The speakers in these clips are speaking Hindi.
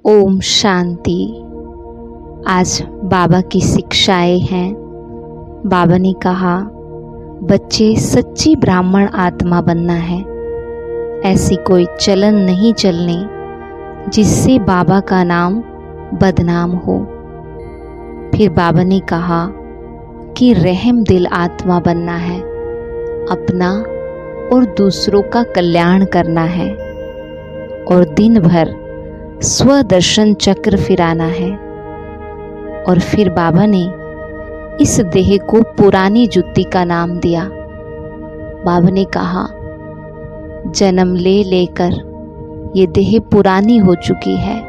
ओम शांति। आज बाबा की शिक्षाएं हैं। बाबा ने कहा, बच्चे सच्ची ब्राह्मण आत्मा बनना है। ऐसी कोई चलन नहीं चलनी जिससे बाबा का नाम बदनाम हो। फिर बाबा ने कहा कि रहम दिल आत्मा बनना है, अपना और दूसरों का कल्याण करना है और दिन भर स्वदर्शन चक्र फिराना है। और फिर बाबा ने इस देह को पुरानी जुत्ती का नाम दिया। बाबा ने कहा, जन्म ले लेकर ये देह पुरानी हो चुकी है,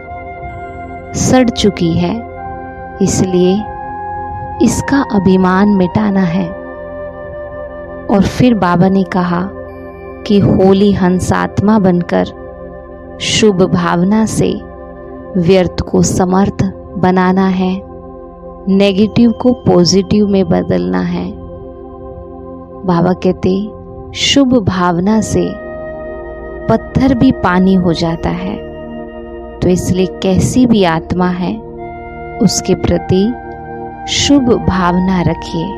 सड़ चुकी है, इसलिए इसका अभिमान मिटाना है। और फिर बाबा ने कहा कि होली हंस आत्मा बनकर शुभ भावना से व्यर्थ को समर्थ बनाना है, नेगेटिव को पॉजिटिव में बदलना है। बाबा कहते, शुभ भावना से पत्थर भी पानी हो जाता है। तो इसलिए कैसी भी आत्मा है उसके प्रति शुभ भावना रखिए।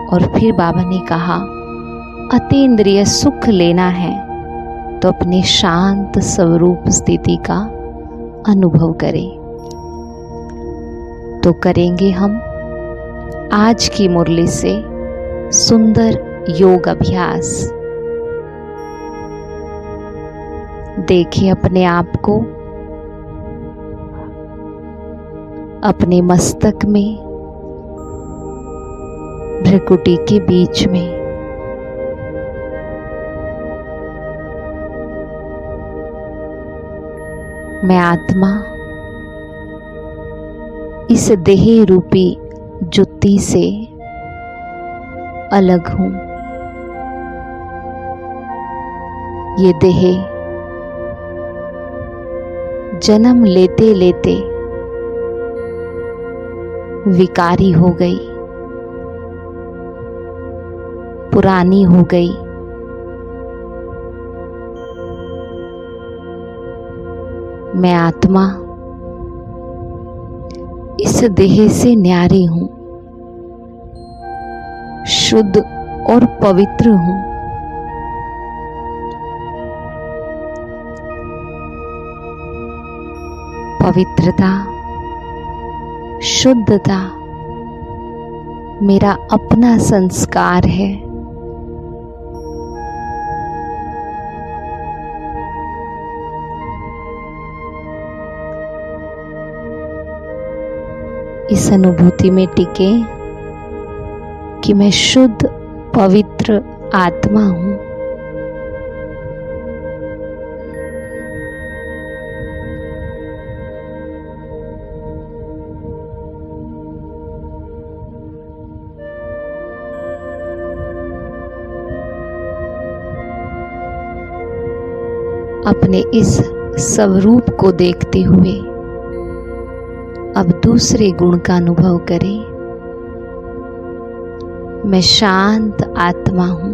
और फिर बाबा ने कहा, अतीन्द्रिय सुख लेना है तो अपने शांत स्वरूप स्थिति का अनुभव करें। तो करेंगे हम आज की मुरली से सुंदर योग अभ्यास। देखिए अपने आप को, अपने मस्तक में भ्रुकुटी के बीच में मैं आत्मा इस देह रूपी जुत्ती से अलग हूं। ये देह जन्म लेते लेते विकारी हो गई, पुरानी हो गई। मैं आत्मा इस देह से न्यारी हूं, शुद्ध और पवित्र हूं। पवित्रता, शुद्धता मेरा अपना संस्कार है। इस अनुभूति में टिके कि मैं शुद्ध पवित्र आत्मा हूं। अपने इस स्वरूप को देखते हुए अब दूसरे गुण का अनुभव करें। मैं शांत आत्मा हूं।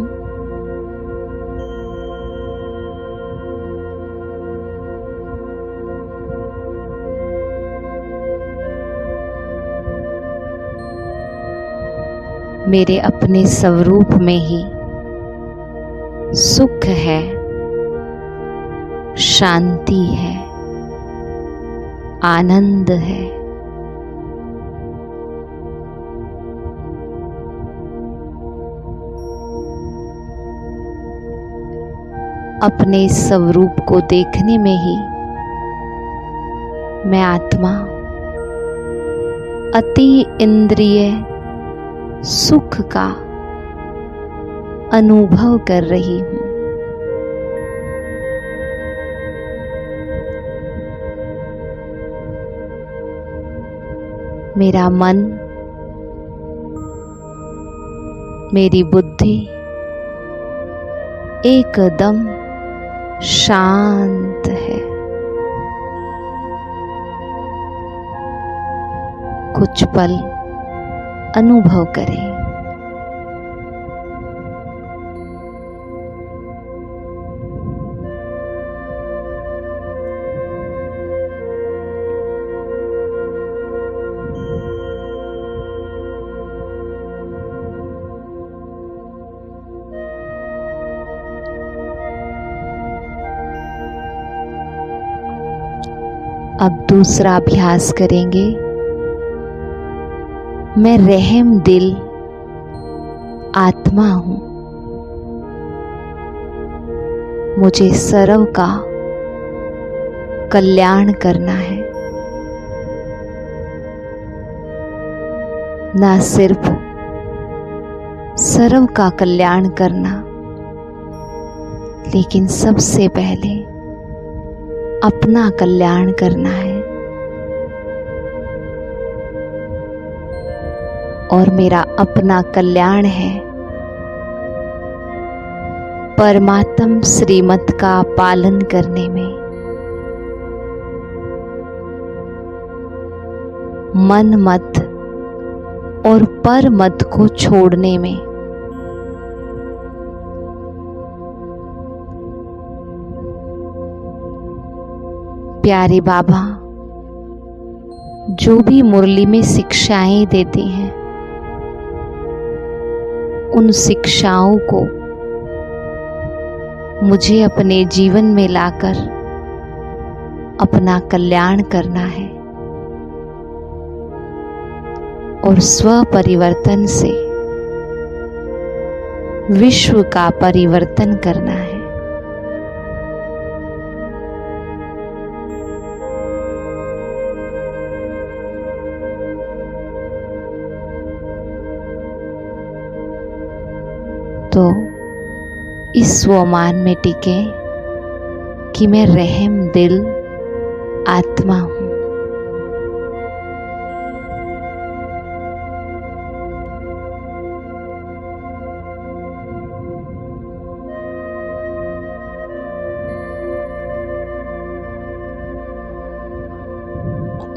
मेरे अपने स्वरूप में ही सुख है, शांति है, आनंद है। अपने स्वरूप को देखने में ही मैं आत्मा अति इंद्रिय सुख का अनुभव कर रही हूं। मेरा मन, मेरी बुद्धि एकदम शांत है। कुछ पल अनुभव करें। अब दूसरा अभ्यास करेंगे। मैं रहम दिल आत्मा हूं। मुझे सर्व का कल्याण करना है। ना सिर्फ सर्व का कल्याण करना, लेकिन सबसे पहले अपना कल्याण करना है। और मेरा अपना कल्याण है परमात्म श्रीमत का पालन करने में, मन मत और पर मत को छोड़ने में। प्यारे बाबा जो भी मुरली में शिक्षाएं देते हैं, उन शिक्षाओं को मुझे अपने जीवन में लाकर अपना कल्याण करना है और स्व परिवर्तन से विश्व का परिवर्तन करना है। तो इस स्वमान में टिके कि मैं रहम दिल आत्मा हूं।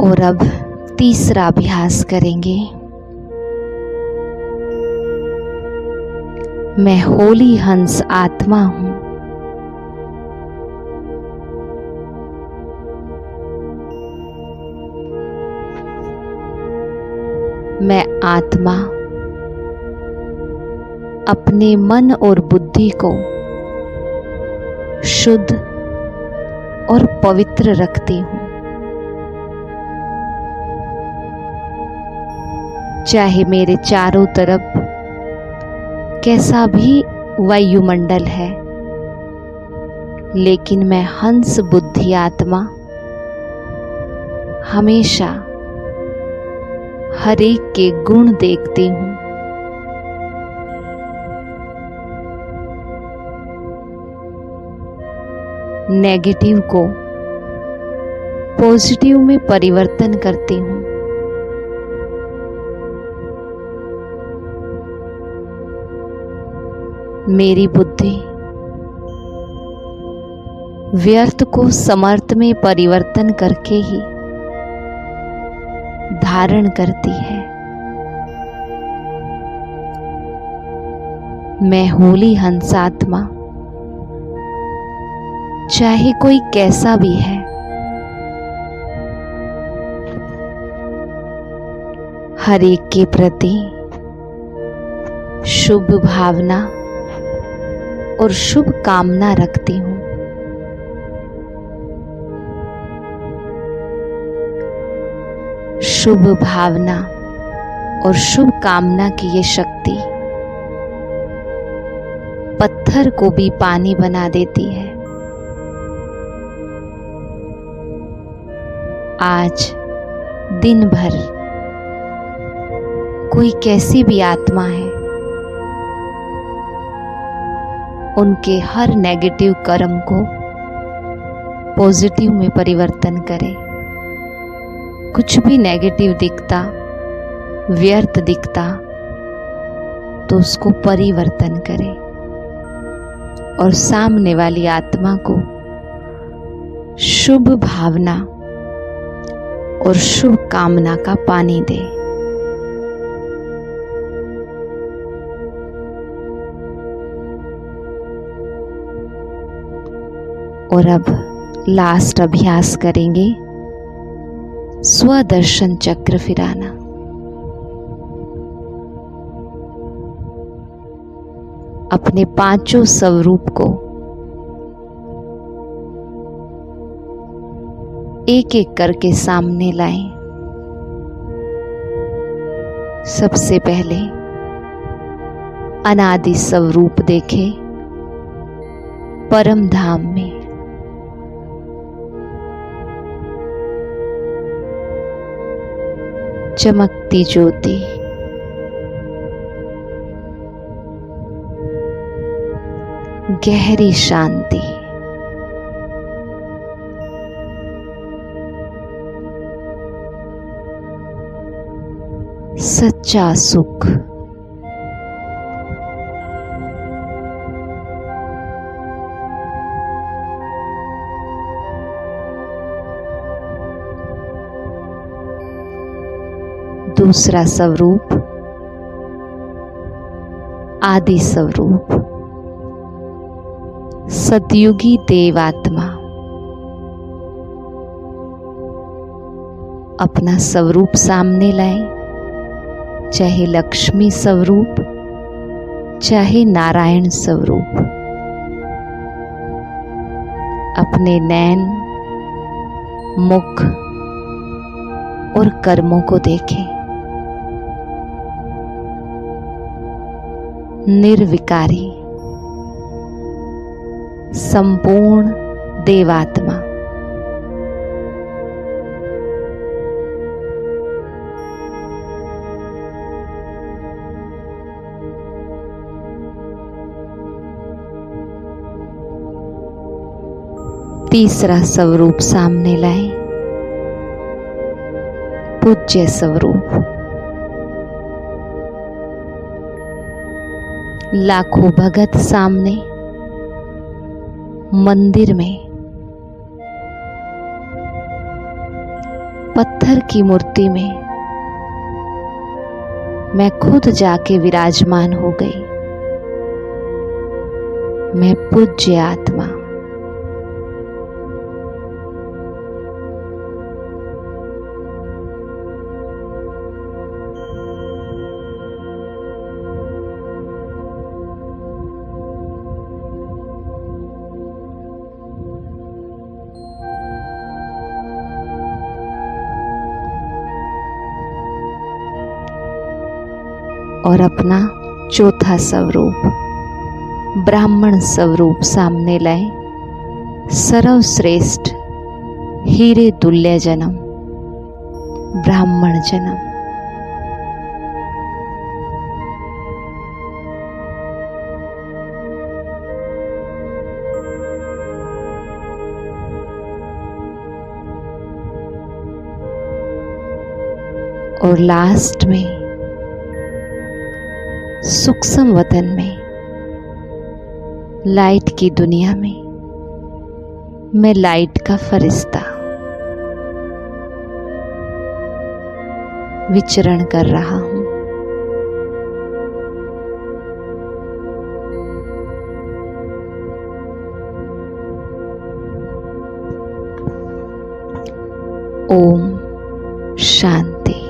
और अब तीसरा अभ्यास करेंगे। मैं होली हंस आत्मा हूं। मैं आत्मा अपने मन और बुद्धि को शुद्ध और पवित्र रखती हूं। चाहे मेरे चारों तरफ कैसा भी वायुमंडल है, लेकिन मैं हंस बुद्धि आत्मा हमेशा हर एक के गुण देखती हूं। नेगेटिव को पॉजिटिव में परिवर्तन करती हूं। मेरी बुद्धि व्यर्थ को समर्थ में परिवर्तन करके ही धारण करती है। मैं होली हंस आत्मा, चाहे कोई कैसा भी है, हर एक के प्रति शुभ भावना और शुभ कामना रखती हूं। शुभ भावना और शुभ कामना की ये शक्ति पत्थर को भी पानी बना देती है। आज दिन भर कोई कैसी भी आत्मा है, उनके हर नेगेटिव कर्म को पॉजिटिव में परिवर्तन करें। कुछ भी नेगेटिव दिखता, व्यर्थ दिखता, तो उसको परिवर्तन करें और सामने वाली आत्मा को शुभ भावना और शुभ कामना का पानी दे। और अब लास्ट अभ्यास करेंगे, स्वदर्शन चक्र फिराना। अपने पांचों स्वरूप को एक एक करके सामने लाएं। सबसे पहले अनादि स्वरूप देखें परम धाम में। चमकती ज्योति, गहरी शांति, सच्चा सुख, दूसरा स्वरूप आदि स्वरूप, सतयुगी देवात्मा। अपना स्वरूप सामने लाएं, चाहे लक्ष्मी स्वरूप, चाहे नारायण स्वरूप। अपने नैन, मुख और कर्मों को देखें। निर्विकारी, संपूर्ण देवात्मा। तीसरा स्वरूप सामने लाएं, पूज्य स्वरूप। लाखों भगत सामने, मंदिर में पत्थर की मूर्ति में मैं खुद जाके विराजमान हो गई। मैं पूज्य आत्मा। और अपना चौथा स्वरूप ब्राह्मण स्वरूप सामने लाए। सर्वश्रेष्ठ हीरे तुल्य जन्म, ब्राह्मण जन्म। और लास्ट में सूक्ष्म वतन में, लाइट की दुनिया में मैं लाइट का फरिश्ता विचरण कर रहा हूं। ओम शांति।